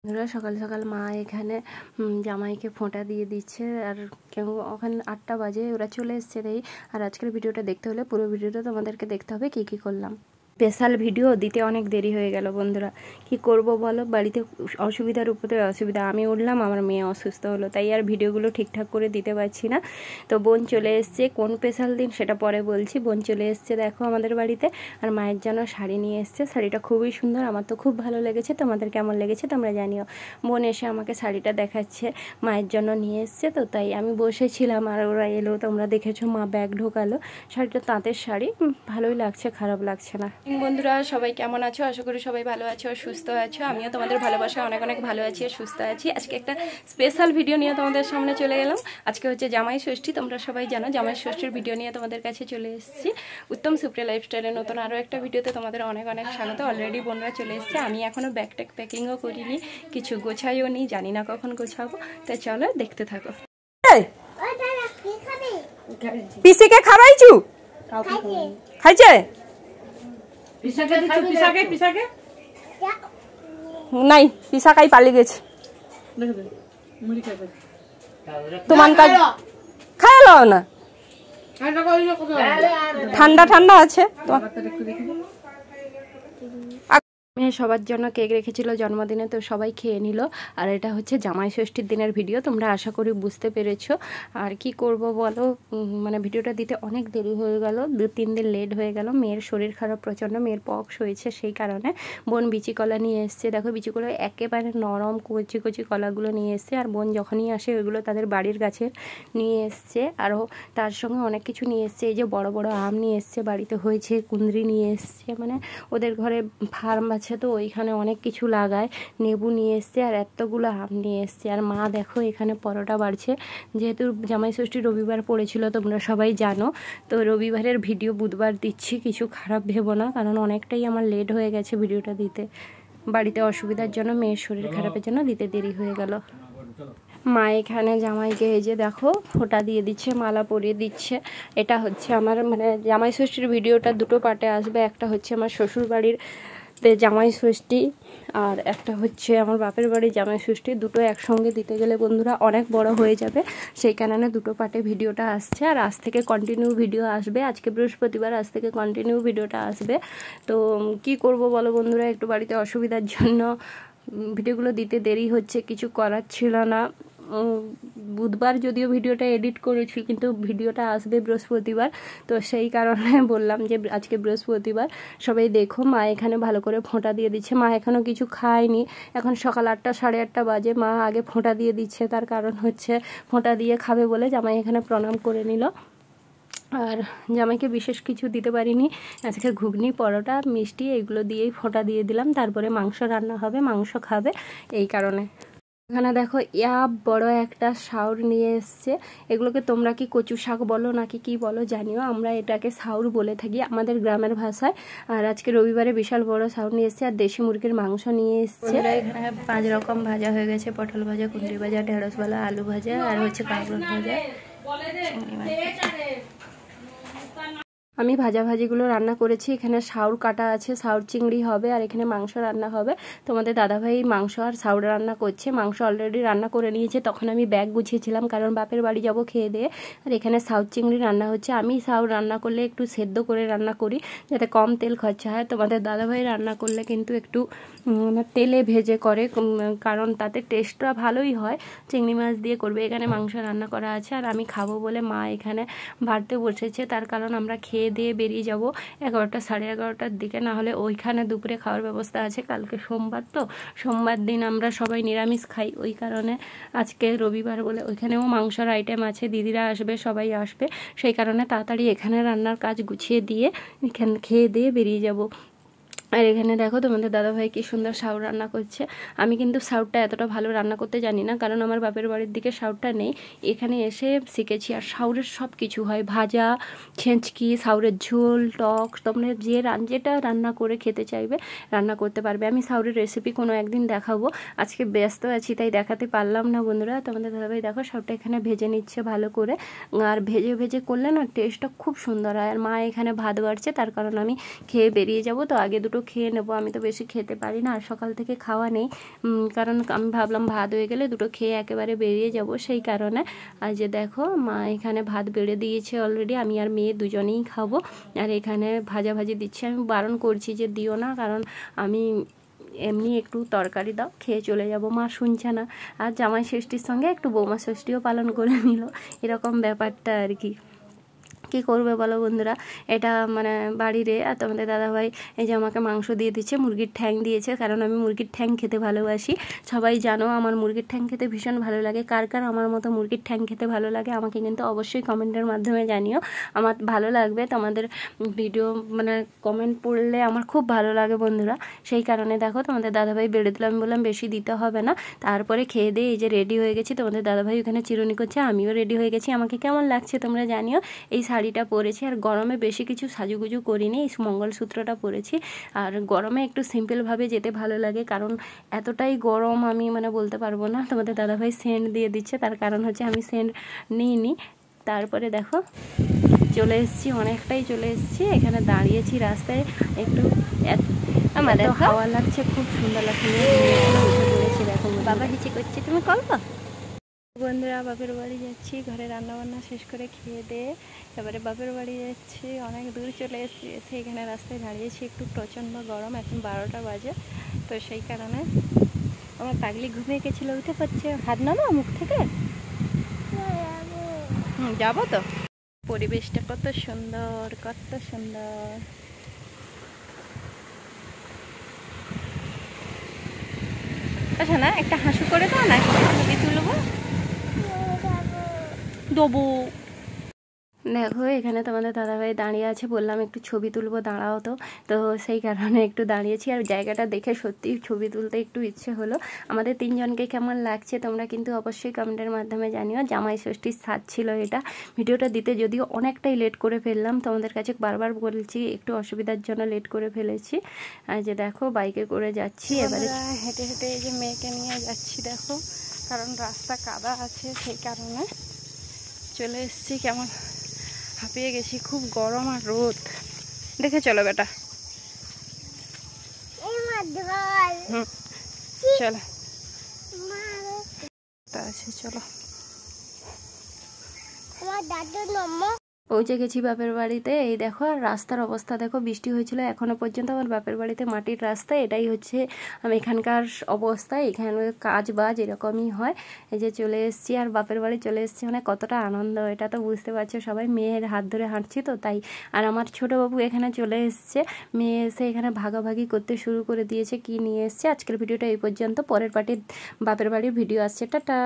বন্ধুরা সকাল সকাল মা এখানে জামাইকে ফোঁটা দিয়ে দিচ্ছে আর কেউ ওখানে 8টা বাজে ওরা চলে এসছে তাই। আর আজকের ভিডিওটা দেখতে হলে পুরো ভিডিওটা তোমাদেরকে দেখতে হবে কি কি করলাম। স্পেশাল ভিডিও দিতে অনেক দেরি হয়ে গেল বন্ধুরা, কি করব বলো, বাড়িতে অসুবিধার উপরে অসুবিধা। আমি উঠলাম, আমার মেয়ে অসুস্থ হলো, তাই আর ভিডিওগুলো ঠিকঠাক করে দিতে পারছি না। তো বোন চলে এসছে, কোন স্পেশাল দিন সেটা পরে বলছি। বোন চলে এসছে দেখো আমাদের বাড়িতে, আর মায়ের জন্য শাড়ি নিয়ে এসছে। শাড়িটা খুবই সুন্দর, আমার তো খুব ভালো লেগেছে। তোমাদের কেমন লেগেছে তোমরা জানিও। বোন এসে আমাকে শাড়িটা দেখাচ্ছে, মায়ের জন্য নিয়ে এসছে। তো তাই আমি বসেছিলাম আর ওরা এলো, তোমরা দেখেছো মা ব্যাগ ঢোকালো। শাড়িটা তাঁতের শাড়ি, ভালোই লাগছে, খারাপ লাগছে না। বন্ধুরা সবাই কেমন আছো? আশা করি সবাই ভালো আছো আর সুস্থ আছো। আমিও তোমাদের ভালোবাসা অনেক অনেক ভালো আছি আর সুস্থ আছি। আজকে একটা স্পেশাল ভিডিও নিয়ে তোমাদের সামনে চলে গেলাম। আজকে হচ্ছে জামাই ষষ্ঠী, তোমরা সবাই জানো। জামাই ষষ্ঠীর ভিডিও নিয়ে তোমাদের কাছে চলে এসেছি। উত্তম সুপ্রিয়া লাইফস্টাইলের নতুন আরও একটা ভিডিওতে তোমাদের অনেক অনেক স্বাগত। অলরেডি বোনরা চলে এসছে, আমি এখনও ব্যাগট্যাগ প্যাকিংও করিনি, কিছু গোছাইও নি, জানি না কখন গোছাবো। তাই চলো দেখতে থাকো। পিসিকে খাওয়াইছু? খাইছে নাই, পিসা খাই পালি গেছে। তোমার কাজ খাইলো না, ঠান্ডা ঠান্ডা আছে। সবার জন্য কেক রেখেছিল জন্মদিনে, তো সবাই খেয়ে নিল। আর এটা হচ্ছে জামাই ষষ্ঠীর দিনের ভিডিও, তোমরা আশা করি বুঝতে পেরেছো। আর কি করব বলো, মানে ভিডিওটা দিতে অনেক দেরি হয়ে গেল, 2-3 দিন লেট হয়ে গেল। মেয়ের শরীর খারাপ প্রচণ্ড, মেয়ের পক্স হয়েছে, সেই কারণে। বোন বিচি কলা নিয়ে এসছে, দেখো বিচি কলা একেবারে নরম কচি কচি কলাগুলো নিয়ে এসছে। আর বোন যখনই আসে ওইগুলো তাদের বাড়ির গাছের নিয়ে এসছে। আরও তার সঙ্গে অনেক কিছু নিয়ে এসছে, এই যে বড় বড় আম নিয়ে এসছে, বাড়িতে হয়েছে, কুঁদরি নিয়ে এসছে, মানে ওদের ঘরে ফার্ম আছে তো ওইখানে অনেক কিছু লাগায়। নেবু নিয়ে এসছে আর এতগুলো আম নিয়ে এসছে। আর মা দেখো এখানে পরোটা বাড়ছে, যেহেতু জামাই ষষ্ঠী রবিবার পড়েছিল তোমরা সবাই জানো। তো রবিবারের ভিডিও বুধবার দিচ্ছি, কিছু খারাপ ভেবো না, কারণ অনেকটাই আমার লেট হয়ে গেছে ভিডিওটা দিতে। বাড়িতে অসুবিধার জন্য, মেয়ের শরীর খারাপের জন্য দিতে দেরি হয়ে গেল। মা এখানে জামাইকে এই যে দেখো ফোঁটা দিয়ে দিচ্ছে, মালা পরিয়ে দিচ্ছে। এটা হচ্ছে আমার মানে জামাই ষষ্ঠীর ভিডিওটা দুটো পার্টে আসবে। একটা হচ্ছে আমার শ্বশুর বাড়ির জামাই ষষ্ঠী, আর একটা হচ্ছে আমার বাপের বাড়ির জামাই ষষ্ঠী। দুটো একসঙ্গে দিতে গেলে বন্ধুরা অনেক বড় হয়ে যাবে, সেই কারণে দুটো পার্টে ভিডিওটা আসছে। আর আজ থেকে কন্টিনিউ ভিডিও আসবে, আজকে বৃহস্পতিবার, আজ থেকে কন্টিনিউ ভিডিওটা আসবে। তো কি করব বলো বন্ধুরা, একটু বাড়িতে অসুবিধার জন্য ভিডিওগুলো দিতে দেরি হচ্ছে, কিছু করার ছিল না। বুধবার যদিও ভিডিওটা এডিট করেছি, কিন্তু ভিডিওটা আসবে বৃহস্পতিবার, তো সেই কারণে বললাম যে আজকে বৃহস্পতিবার সবাই দেখো। মা এখানে ভালো করে ফোঁটা দিয়ে দিচ্ছে, মা এখনও কিছু খায়নি, এখন সকাল 8টা 8:30 বাজে। মা আগে ফোঁটা দিয়ে দিচ্ছে, তার কারণ হচ্ছে ফোঁটা দিয়ে খাবে বলে। জামাই এখানে প্রণাম করে নিল। আর জামাইকে বিশেষ কিছু দিতে পারিনি, আজকে ঘুগনি পরোটা মিষ্টি এইগুলো দিয়েই ফোঁটা দিয়ে দিলাম। তারপরে মাংস রান্না হবে, মাংস খাবে, এই কারণে। এখানে দেখো বড় একটা শাউর নিয়ে এসছে। এগুলোকে তোমরা কি কচু শাক বলো নাকি কি বলো জানিও, আমরা এটাকে শাউর বলে থাকি আমাদের গ্রামের ভাষায়। আর আজকে রবিবারে বিশাল বড় শাউর নিয়ে এসছে, আর দেশি মুরগির মাংস নিয়ে এসছে। এখানে 5 রকম ভাজা হয়ে গেছে, পটল ভাজা, কুঁদরি ভাজা, ঢেঁড়স ভাজা, আলু ভাজা, আর হচ্ছে কাঁকরোল ভাজা। আমি ভাজাভাজিগুলো রান্না করেছি। এখানে শাউর কাটা আছে, শাউর চিংড়ি হবে, আর এখানে মাংস রান্না হবে। তোমাদের দাদাভাই মাংস আর শাউর রান্না করছে। মাংস অলরেডি রান্না করে নিয়েছে, তখন আমি ব্যাগ গুছিয়েছিলাম, কারণ বাপের বাড়ি যাব খেয়ে দিয়ে। আর এখানে শাউর চিংড়ি রান্না হচ্ছে। আমি শাউর রান্না করলে একটু সেদ্ধ করে রান্না করি, যাতে কম তেল খরচা হয়। তোমাদের দাদাভাই রান্না করলে কিন্তু একটু তেলে ভেজে করে, কারণ তাতে টেস্টটা ভালোই হয়। চিংড়ি মাছ দিয়ে করবে। এখানে মাংস রান্না করা আছে, আর আমি খাবো বলে মা এখানে বাড়তে বসেছে। তার কারণ আমরা খেয়ে দিয়ে বেরিয়ে যাব 11টা 11:30টার দিকে, না হলে ওইখানে দুপুরে খাওয়ার ব্যবস্থা আছে। কালকে সোমবার, তো সোমবার দিন আমরা সবাই নিরামিষ খাই, ওই কারণে আজকে রবিবার বলে ওইখানেও মাংসর আইটেম আছে, দিদিরা আসবে, সবাই আসবে, সেই কারণে তাড়াতাড়ি এখানে রান্নার কাজ গুছিয়ে দিয়ে এখানে খেয়ে দিয়ে বেরিয়ে যাব। আর এখানে দেখো তোমাদের দাদাভাই কি সুন্দর শাউর রান্না করছে। আমি কিন্তু শাউরটা এতটা ভালো রান্না করতে জানি না, কারণ আমার বাপের বাড়ির দিকে শাউরটা নেই, এখানে এসে শিখেছি। আর শাউরের সব কিছু হয়, ভাজা, ছেঁচকি, শাউরের ঝোল, টক, তোমরা যেটা রান্না করে খেতে চাইবে রান্না করতে পারবে। আমি শাউরের রেসিপি কোনো একদিন দেখাবো, আজকে ব্যস্ত আছি তাই দেখাতে পারলাম না বন্ধুরা। তোমাদের দাদাভাই দেখো শাউরটা এখানে ভেজে নিচ্ছে ভালো করে, আর ভেজে ভেজে করলে না টেস্টটা খুব সুন্দর হয়। আর মা এখানে ভাত বাড়ছে, তার কারণ আমি খেয়ে বেরিয়ে যাব, তো আগে দুটো খেয়ে নেব। আমি তো বেশি খেতে পারি না, আর সকাল থেকে খাওয়া নেই, কারণ আমি ভাবলাম ভাত হয়ে গেলে দুটো খেয়ে একেবারে বেরিয়ে যাব, সেই কারণে। আর যে দেখো মা এখানে ভাত বেড়ে দিয়েছে অলরেডি, আমি আর মেয়ে দুজনেই খাবো। আর এখানে ভাজাভাজি দিচ্ছি, আমি বারণ করছি যে দিও না, কারণ আমি এমনি একটু তরকারি দাও, খেয়ে চলে যাব। মা শুনছে না। আর জামাই ষষ্ঠীর সঙ্গে একটু বৌমা ষষ্ঠীও পালন করে নিল, এরকম ব্যাপারটা আর কি। কী করবে বলো বন্ধুরা, এটা মানে বাড়িরে। আর তোমাদের দাদাভাই এই যে আমাকে মাংস দিয়ে দিচ্ছে, মুরগির ঠ্যাং দিয়েছে, কারণ আমি মুরগির ঠ্যাং খেতে ভালোবাসি। সবাই জানো আমার মুরগির ঠ্যাং খেতে ভীষণ ভালো লাগে। কার কার আমার মতো মুরগির ঠ্যাং খেতে ভালো লাগে আমাকে কিন্তু অবশ্যই কমেন্টের মাধ্যমে জানিও। আমার ভালো লাগবে তোমাদের ভিডিও মানে কমেন্ট পড়লে আমার খুব ভালো লাগে বন্ধুরা। সেই কারণে দেখো তোমাদের দাদাভাই বেড়ে দিলাম, আমি বললাম বেশি দিতে হবে না। তারপরে খেয়ে দিয়ে এই যে রেডি হয়ে গেছি, তোমাদের দাদাভাই ওখানে চিরুনি করছে, আমিও রেডি হয়ে গেছি। আমাকে কেমন লাগছে তোমরা জানিও। এই শাড়িটা পরেছি, আর গরমে বেশি কিছু সাজুগুজু করিনি, এই মঙ্গলসূত্রটা পরেছি। আর গরমে একটু সিম্পলভাবে যেতে ভালো লাগে, কারণ এতটাই গরম আমি মানে বলতে পারবো না। তোমাদের দাদাভাই সেন্ট দিয়ে দিচ্ছে, তার কারণ হচ্ছে আমি সেন্ট নিইনি। তারপরে দেখো চলে এসেছি, অনেকটাই চলে এসেছি, এখানে দাঁড়িয়েছি রাস্তায় একটু। আমার হাওয়া লাগছে, খুব সুন্দর লাগছে। বলেছি দেখো বাবা হিচি করছি, তুমি করবো? বন্ধুরা বাপের বাড়ি যাচ্ছি, ঘরে রান্নাবান্না শেষ করে খেয়ে দিয়ে এবারে বাপের বাড়ি যাচ্ছি। অনেক দূর চলে এসেছি, এসে এখানে রাস্তায় দাঁড়িয়েছি, একটু প্রচণ্ড গরম, এখন 12টা বাজে। তো সেই কারণে আমার পাগলি ঘুমিয়ে গেছিলো, উঠে পড়ছে। হাত নামা মুখ থেকে, যাবো তো। পরিবেশটা কত সুন্দর, কত সুন্দর। আচ্ছা না, একটা হাসু করে দাও না, ছবি তুলবো। দেবো। দেখো এখানে তোমাদের দাদাভাই দাঁড়িয়ে আছে, বললাম একটু ছবি তুলবো, দাঁড়াও তো। তো সেই কারণে একটু দাঁড়িয়েছি, আর জায়গাটা দেখে সত্যি ছবি তুলতে একটু ইচ্ছে হলো। আমাদের তিনজনকে কেমন লাগছে তোমরা কিন্তু অবশ্যই কমেন্টের মাধ্যমে জানিও। জামাই ষষ্ঠীর সাজ ছিল এটা। ভিডিওটা দিতে যদিও অনেকটাই লেট করে ফেললাম, তোমাদের কাছে বারবার বলছি একটু অসুবিধার জন্য লেট করে ফেলেছি। আর যে দেখো বাইকে করে যাচ্ছি, এবারে হেঁটে হেঁটে এই যে মেয়েকে নিয়ে যাচ্ছি দেখো, কারণ রাস্তা কাদা আছে, সেই কারণে চলে এসেছি। কেমন হাঁপিয়ে গেছি, খুব গরম আর রোদ। দেখে চলো বেটা, চলো আছে, চলো। পৌঁছে গেছি বাপের বাড়িতে। এই দেখো আর রাস্তার অবস্থা দেখো, বৃষ্টি হয়েছিল এখনো পর্যন্ত আমার বাপের বাড়িতে মাটির রাস্তা। এটাই হচ্ছে এখানকার অবস্থা, এখানে কাজ বাজ এরকমই হয়। এই যে চলে এসেছি, আর বাপের বাড়ি চলে এসেছি, মানে কতটা আনন্দ এটা তো বুঝতে পারছো সবাই। মেয়ের হাত ধরে হাঁটছি তো তাই। আর আমার ছোটো বাবু এখানে চলে এসছে, মেয়ে এসে এখানে ভাগাভাগি করতে শুরু করে দিয়েছে কি নিয়ে এসছে। আজকের ভিডিওটা এই পর্যন্ত, পরের পার্টির বাপের বাড়ির ভিডিও আসছে, টাটা।